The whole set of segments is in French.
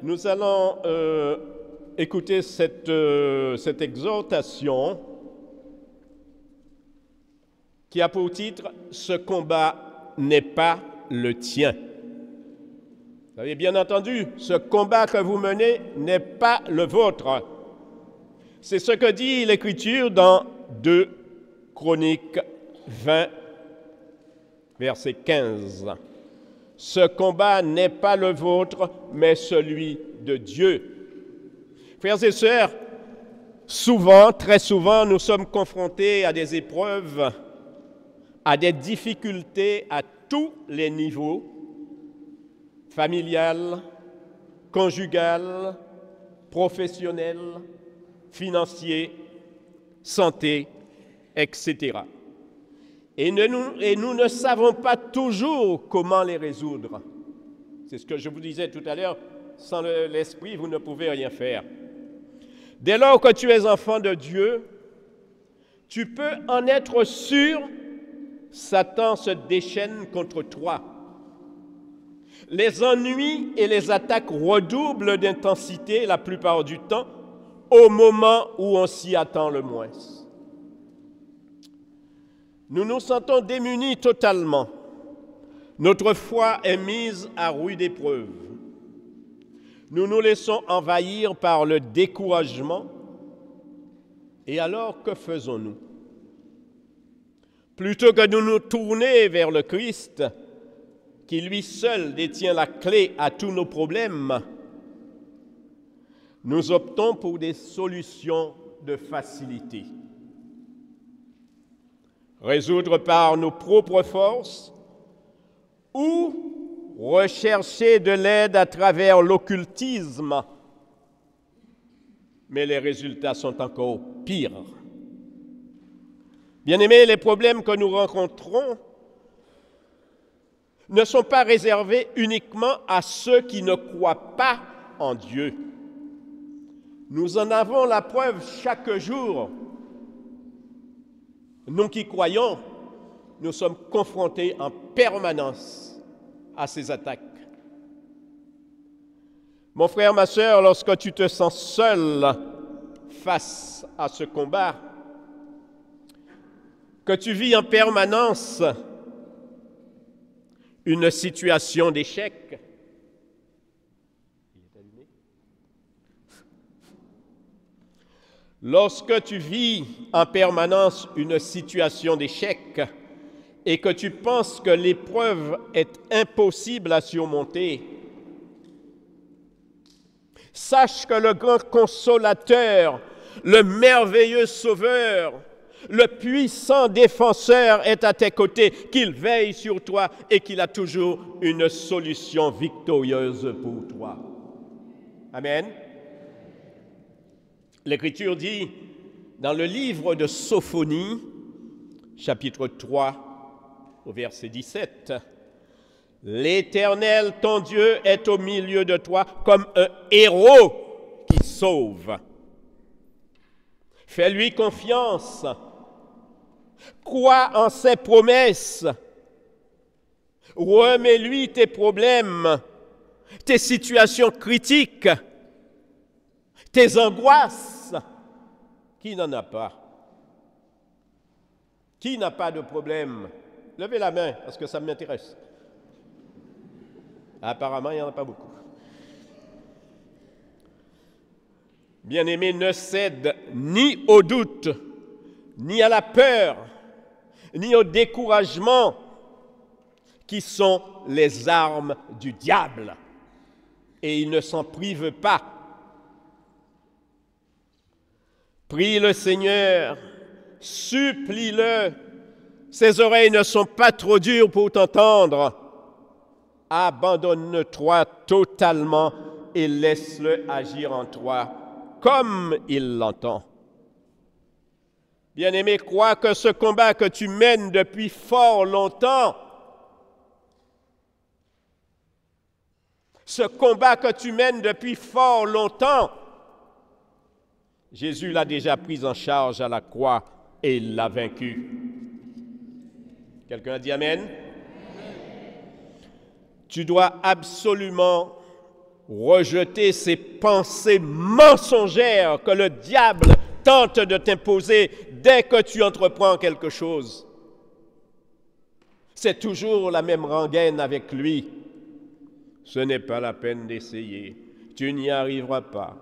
Nous allons écouter cette exhortation qui a pour titre « Ce combat n'est pas le tien ». Vous avez bien entendu, ce combat que vous menez n'est pas le vôtre. C'est ce que dit l'Écriture dans 2 Chroniques 20, verset 15. Ce combat n'est pas le vôtre, mais celui de Dieu. Frères et sœurs, souvent, très souvent, nous sommes confrontés à des épreuves, à des difficultés à tous les niveaux, familial, conjugal, professionnel, financier, santé, etc. Et nous ne savons pas toujours comment les résoudre. C'est ce que je vous disais tout à l'heure, sans l'esprit, vous ne pouvez rien faire. Dès lors que tu es enfant de Dieu, tu peux en être sûr, Satan se déchaîne contre toi. Les ennuis et les attaques redoublent d'intensité la plupart du temps, au moment où on s'y attend le moins. Nous nous sentons démunis totalement. Notre foi est mise à rude épreuve. Nous nous laissons envahir par le découragement. Et alors, que faisons-nous? Plutôt que de nous tourner vers le Christ, qui lui seul détient la clé à tous nos problèmes, nous optons pour des solutions de facilité. Résoudre par nos propres forces ou rechercher de l'aide à travers l'occultisme. Mais les résultats sont encore pires. Bien-aimés, les problèmes que nous rencontrons ne sont pas réservés uniquement à ceux qui ne croient pas en Dieu. Nous en avons la preuve chaque jour. Nous qui croyons, nous sommes confrontés en permanence à ces attaques. Mon frère, ma sœur, lorsque tu te sens seul face à ce combat, que tu vis en permanence une situation d'échec, lorsque tu vis en permanence une situation d'échec et que tu penses que l'épreuve est impossible à surmonter, sache que le grand consolateur, le merveilleux sauveur, le puissant défenseur est à tes côtés, qu'il veille sur toi et qu'il a toujours une solution victorieuse pour toi. Amen. L'Écriture dit dans le livre de Sophonie, chapitre 3, au verset 17, « L'Éternel, ton Dieu, est au milieu de toi comme un héros qui sauve. Fais-lui confiance, crois en ses promesses, remets-lui tes problèmes, tes situations critiques, tes angoisses. » Qui n'en a pas? Qui n'a pas de problème? Levez la main, parce que ça m'intéresse. Apparemment, il n'y en a pas beaucoup. Bien-aimé, ne cède ni au doute, ni à la peur, ni au découragement, qui sont les armes du diable. Et il ne s'en prive pas. Prie le Seigneur, supplie-le. Ses oreilles ne sont pas trop dures pour t'entendre. Abandonne-toi totalement et laisse-le agir en toi comme il l'entend. Bien-aimé, crois que ce combat que tu mènes depuis fort longtemps, Jésus l'a déjà pris en charge à la croix et il l'a vaincu. Quelqu'un a dit Amen? Tu dois absolument rejeter ces pensées mensongères que le diable tente de t'imposer dès que tu entreprends quelque chose. C'est toujours la même rengaine avec lui. Ce n'est pas la peine d'essayer. Tu n'y arriveras pas.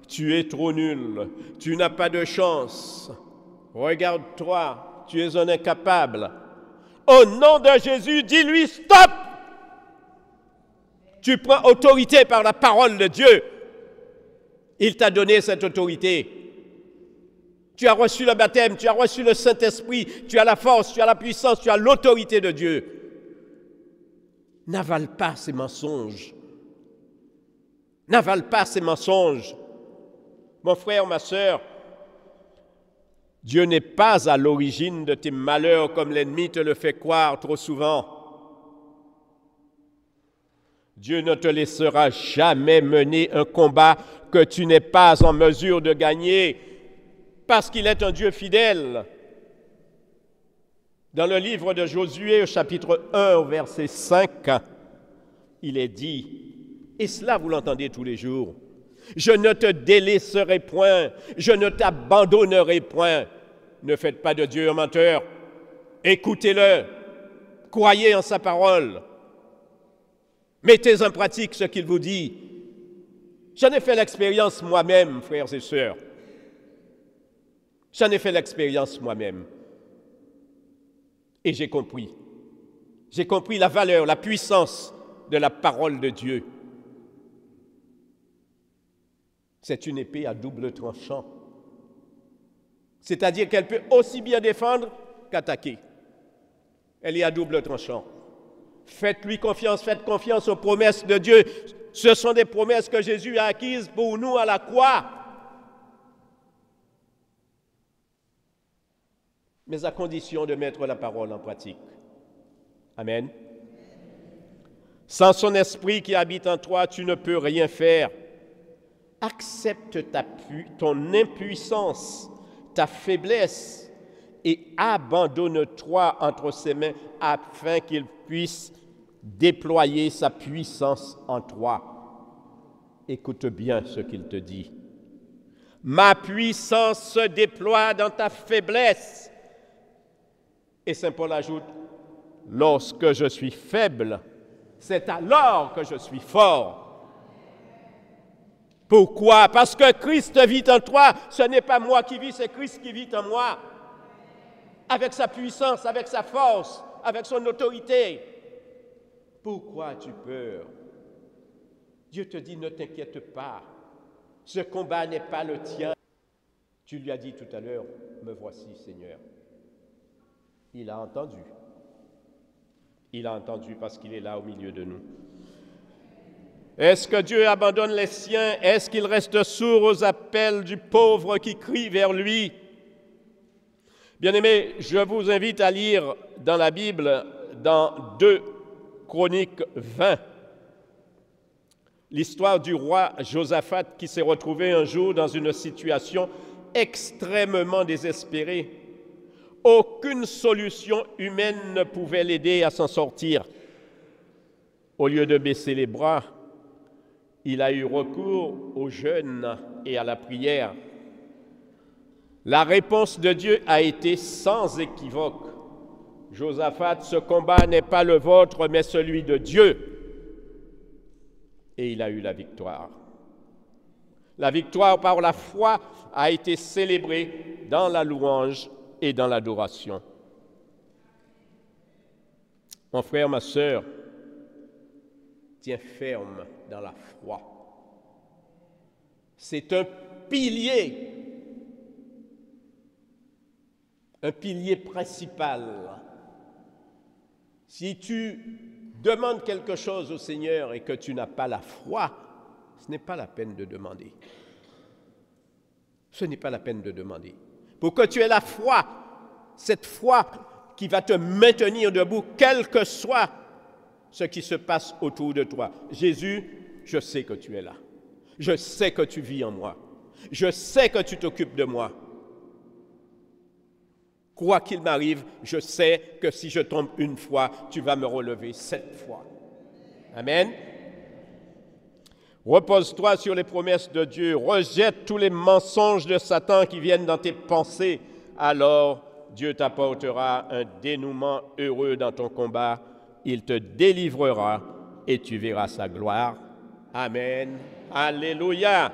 Tu es trop nul. Tu n'as pas de chance. Regarde-toi, tu es un incapable. Au nom de Jésus, dis-lui stop! Tu prends autorité par la parole de Dieu. Il t'a donné cette autorité. Tu as reçu le baptême, tu as reçu le Saint-Esprit, tu as la force, tu as la puissance, tu as l'autorité de Dieu. N'avale pas ces mensonges. N'avale pas ces mensonges. Mon frère, ma sœur, Dieu n'est pas à l'origine de tes malheurs comme l'ennemi te le fait croire trop souvent. Dieu ne te laissera jamais mener un combat que tu n'es pas en mesure de gagner parce qu'il est un Dieu fidèle. Dans le livre de Josué, au chapitre 1, au verset 5, il est dit, et cela vous l'entendez tous les jours, « Je ne te délaisserai point, je ne t'abandonnerai point. » Ne faites pas de Dieu un menteur. Écoutez-le, croyez en sa parole. Mettez en pratique ce qu'il vous dit. J'en ai fait l'expérience moi-même, frères et sœurs. J'en ai fait l'expérience moi-même. Et j'ai compris. J'ai compris la valeur, la puissance de la parole de Dieu. C'est une épée à double tranchant. C'est-à-dire qu'elle peut aussi bien défendre qu'attaquer. Elle est à double tranchant. Faites-lui confiance, faites confiance aux promesses de Dieu. Ce sont des promesses que Jésus a acquises pour nous à la croix. Mais à condition de mettre la parole en pratique. Amen. Sans son esprit qui habite en toi, tu ne peux rien faire. Accepte ton impuissance, ta faiblesse et abandonne-toi entre ses mains afin qu'il puisse déployer sa puissance en toi. Écoute bien ce qu'il te dit. Ma puissance se déploie dans ta faiblesse. Et Saint Paul ajoute, lorsque je suis faible, c'est alors que je suis fort. Pourquoi? Parce que Christ vit en toi. Ce n'est pas moi qui vis, c'est Christ qui vit en moi. Avec sa puissance, avec sa force, avec son autorité. Pourquoi as-tu peur? Dieu te dit, ne t'inquiète pas. Ce combat n'est pas le tien. Tu lui as dit tout à l'heure, me voici, Seigneur. Il a entendu. Il a entendu parce qu'il est là au milieu de nous. Est-ce que Dieu abandonne les siens? Est-ce qu'il reste sourd aux appels du pauvre qui crie vers lui? Bien-aimés, je vous invite à lire dans la Bible, dans 2 Chroniques 20, l'histoire du roi Josaphat qui s'est retrouvé un jour dans une situation extrêmement désespérée. Aucune solution humaine ne pouvait l'aider à s'en sortir. Au lieu de baisser les bras, il a eu recours au jeûne et à la prière. La réponse de Dieu a été sans équivoque. Josaphat, ce combat n'est pas le vôtre, mais celui de Dieu. Et il a eu la victoire. La victoire par la foi a été célébrée dans la louange et dans l'adoration. Mon frère, ma sœur, tiens ferme dans la foi. C'est un pilier principal. Si tu demandes quelque chose au Seigneur et que tu n'as pas la foi, ce n'est pas la peine de demander. Ce n'est pas la peine de demander. Pour que tu aies la foi, cette foi qui va te maintenir debout, quel que soit ce qui se passe autour de toi. Jésus, je sais que tu es là. Je sais que tu vis en moi. Je sais que tu t'occupes de moi. Quoi qu'il m'arrive, je sais que si je tombe une fois, tu vas me relever 7 fois. Amen. Repose-toi sur les promesses de Dieu. Rejette tous les mensonges de Satan qui viennent dans tes pensées. Alors, Dieu t'apportera un dénouement heureux dans ton combat. Il te délivrera et tu verras sa gloire. Amen. Alléluia.